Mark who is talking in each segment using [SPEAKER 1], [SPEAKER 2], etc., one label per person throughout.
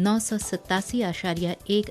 [SPEAKER 1] 987.1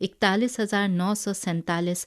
[SPEAKER 1] 41,947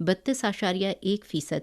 [SPEAKER 1] 32.1%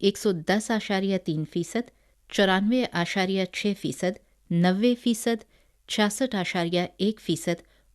[SPEAKER 1] 110.3%, 94.6%, 90%, 66.1%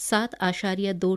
[SPEAKER 1] 7.2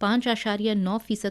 [SPEAKER 1] 5.9%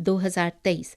[SPEAKER 1] 2023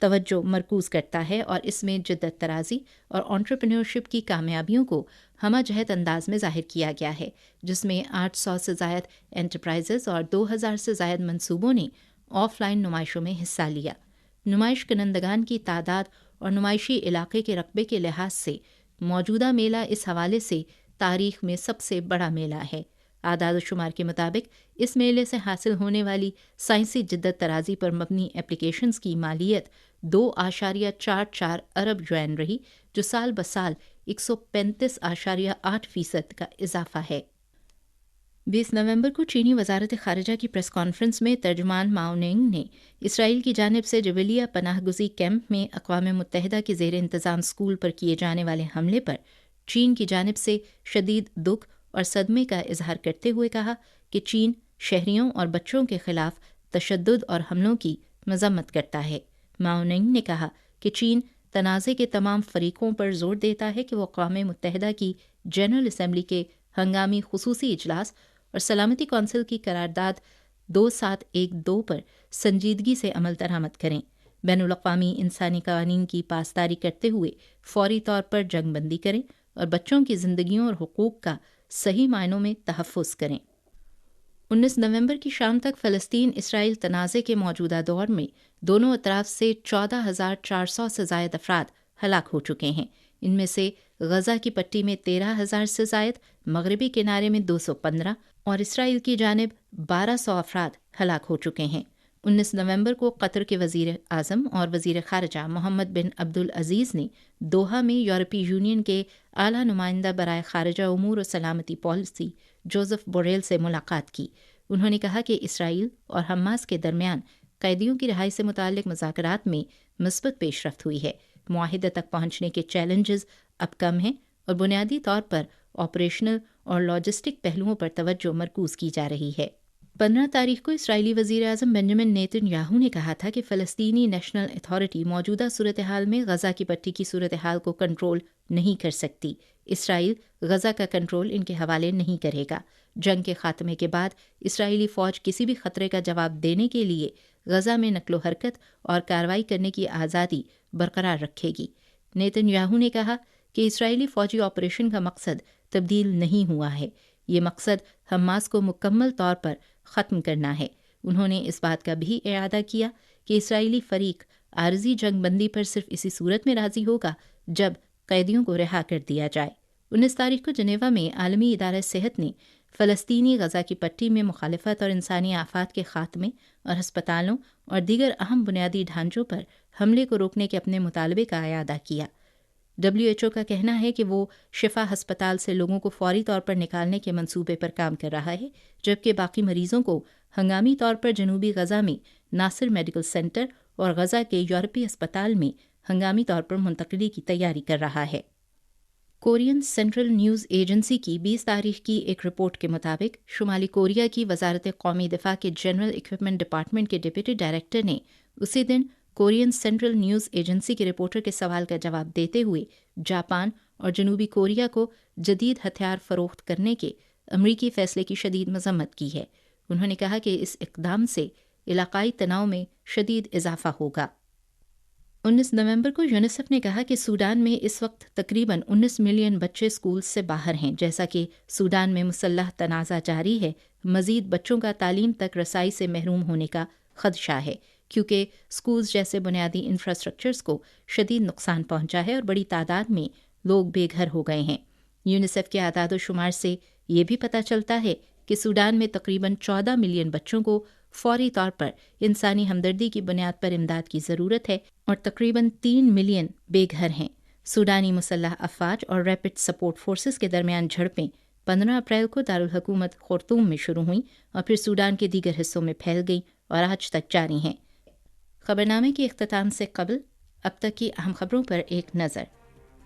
[SPEAKER 1] توجہ مرکوز کرتا ہے اور اس میں جدت طرازی اور انٹرپرینیورشپ کی کامیابیوں کو ہمہ جہت انداز میں ظاہر کیا گیا ہے، جس میں 800 سے زائد انٹرپرائزز اور 2000 سے زائد منصوبوں نے آف لائن نمائشوں میں حصہ لیا۔ نمائش کنندگان کی تعداد اور نمائشی علاقے کے رقبے کے لحاظ سے موجودہ میلہ اس حوالے سے تاریخ میں سب سے بڑا میلہ ہے۔ اعداد و شمار کے مطابق اس میلے سے حاصل ہونے والی سائنسی جدت طرازی پر مبنی اپلیکیشنز کی مالیت 2.44 ارب یوان رہی، جو سال بسال 135.8% کا اضافہ ہے۔ 20 نومبر کو چینی وزارت خارجہ کی پریس کانفرنس میں ترجمان ماؤ نینگ نے اسرائیل کی جانب سے جبیلیہ پناہ گزی کیمپ میں اقوام متحدہ کے زیر انتظام اسکول پر کیے جانے والے حملے پر چین کی جانب سے شدید دکھ اور صدمے کا اظہار کرتے ہوئے کہا کہ چین شہریوں اور بچوں کے خلاف تشدد اور حملوں کی مذمت کرتا ہے۔ ماؤ نینگ نے کہا کہ چین تنازع کے تمام فریقوں پر زور دیتا ہے کہ وہ اقوام متحدہ کی جنرل اسمبلی کے ہنگامی خصوصی اجلاس اور سلامتی کونسل کی قرارداد 2712 پر سنجیدگی سے عمل درآمد کریں، بین الاقوامی انسانی قوانین کی پاسداری کرتے ہوئے فوری طور پر جنگ بندی کریں اور بچوں کی زندگیوں اور حقوق کا صحیح معنوں میں تحفظ کریں۔ 19 نومبر کی شام تک فلسطین اسرائیل تنازع کے موجودہ دور میں دونوں اطراف سے 14,400 سے زائد افراد ہلاک ہو چکے ہیں۔ ان میں سے غزہ کی پٹی میں 13,000 سے زائد، مغربی کنارے میں 215 اور اسرائیل کی جانب 1,200 افراد ہلاک ہو چکے ہیں۔ 19 نومبر کو قطر کے وزیر اعظم اور وزیر خارجہ محمد بن عبدالعزیز نے دوحہ میں یورپی یونین کے اعلیٰ نمائندہ برائے خارجہ امور و سلامتی پالیسی جوزف بوریل سے ملاقات کی۔ انہوں نے کہا کہ اسرائیل اور حماس کے درمیان قیدیوں کی رہائی سے متعلق مذاکرات میں مثبت پیش رفت ہوئی ہے، معاہدے تک پہنچنے کے چیلنجز اب کم ہیں اور بنیادی طور پر آپریشنل اور لاجسٹک پہلوؤں پر توجہ مرکوز کی جا رہی ہے۔ 15 تاریخ کو اسرائیلی وزیر اعظم بنجمن نیتن یاہو نے کہا تھا کہ فلسطینی نیشنل اتھارٹی موجودہ صورتحال میں غزہ کی پٹی کی صورتحال کو کنٹرول نہیں کر سکتی۔ اسرائیل غزہ کا کنٹرول ان کے حوالے نہیں کرے گا۔ جنگ کے خاتمے کے بعد اسرائیلی فوج کسی بھی خطرے کا جواب دینے کے لیے غزہ میں نقل و حرکت اور کارروائی کرنے کی آزادی برقرار رکھے گی۔ نیتن یاہو نے کہا کہ اسرائیلی فوجی آپریشن کا مقصد تبدیل نہیں ہوا ہے، یہ مقصد حماس کو مکمل طور پر ختم کرنا ہے۔ انہوں نے اس بات کا بھی اعادہ کیا کہ اسرائیلی فریق عارضی جنگ بندی پر صرف اسی صورت میں راضی ہوگا جب قیدیوں کو رہا کر دیا جائے۔ 19 تاریخ کو جنیوا میں عالمی ادارہ صحت نے فلسطینی غزہ کی پٹی میں مخالفت اور انسانی آفات کے خاتمے اور ہسپتالوں اور دیگر اہم بنیادی ڈھانچوں پر حملے کو روکنے کے اپنے مطالبے کا اعادہ کیا۔ WHO کا کہنا ہے کہ وہ شفا ہسپتال سے لوگوں کو فوری طور پر نکالنے کے منصوبے پر کام کر رہا ہے، جبکہ باقی مریضوں کو ہنگامی طور پر جنوبی غزہ میں ناصر میڈیکل سینٹر اور غزہ کے یورپی اسپتال میں ہنگامی طور پر منتقلی کی تیاری کر رہا ہے۔ کورین سینٹرل نیوز ایجنسی کی 20 تاریخ کی ایک رپورٹ کے مطابق شمالی کوریا کی وزارت قومی دفاع کے جنرل اکوپمنٹ ڈپارٹمنٹ کے ڈپٹی ڈائریکٹر نے اسی دن کورین سینٹرل نیوز ایجنسی کے رپورٹر کے سوال کا جواب دیتے ہوئے جاپان اور جنوبی کوریا کو جدید ہتھیار فروخت کرنے کے امریکی فیصلے کی شدید مذمت کی ہے۔ انہوں نے کہا کہ اس اقدام سے علاقائی تناؤ میں شدید اضافہ ہوگا۔ 19 نومبر کو یونیسیف نے کہا کہ سوڈان میں اس وقت تقریباً 19 ملین بچے اسکول سے باہر ہیں۔ جیسا کہ سوڈان میں مسلح تنازع جاری ہے، مزید بچوں کا تعلیم تک رسائی سے محروم ہونے کا خدشہ ہے، کیونکہ اسکولز جیسے بنیادی انفراسٹرکچرز کو شدید نقصان پہنچا ہے اور بڑی تعداد میں لوگ بے گھر ہو گئے ہیں۔ یونیسیف کے اعداد و شمار سے یہ بھی پتہ چلتا ہے کہ سوڈان میں تقریباً 14 ملین بچوں کو فوری طور پر انسانی ہمدردی کی بنیاد پر امداد کی ضرورت ہے اور تقریباً 3 ملین بے گھر ہیں۔ سوڈانی مسلح افواج اور ریپڈ سپورٹ فورسز کے درمیان جھڑپیں 15 اپریل کو دارالحکومت خرطوم میں شروع ہوئیں اور پھر سوڈان کے دیگر حصوں میں پھیل گئیں اور آج تک جاری ہیں۔ خبرنامے کے اختتام سے قبل اب تک کی اہم خبروں پر ایک نظر۔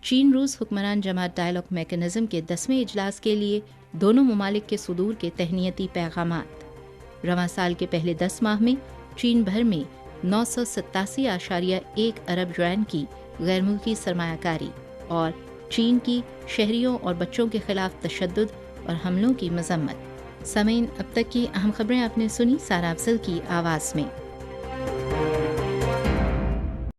[SPEAKER 1] چین روس حکمران جماعت ڈائیلاگ میکنزم کے 10ویں اجلاس کے لیے دونوں ممالک کے صدور کے تہنیتی پیغامات۔ رواں سال کے پہلے 10 ماہ میں چین بھر میں 987.1 ارب یوان کی غیر ملکی سرمایہ کاری اور چین کی شہریوں اور بچوں کے خلاف تشدد اور حملوں کی مذمت۔ سامعین، اب تک کی اہم خبریں آپ نے سنی سارا افضل کی آواز میں۔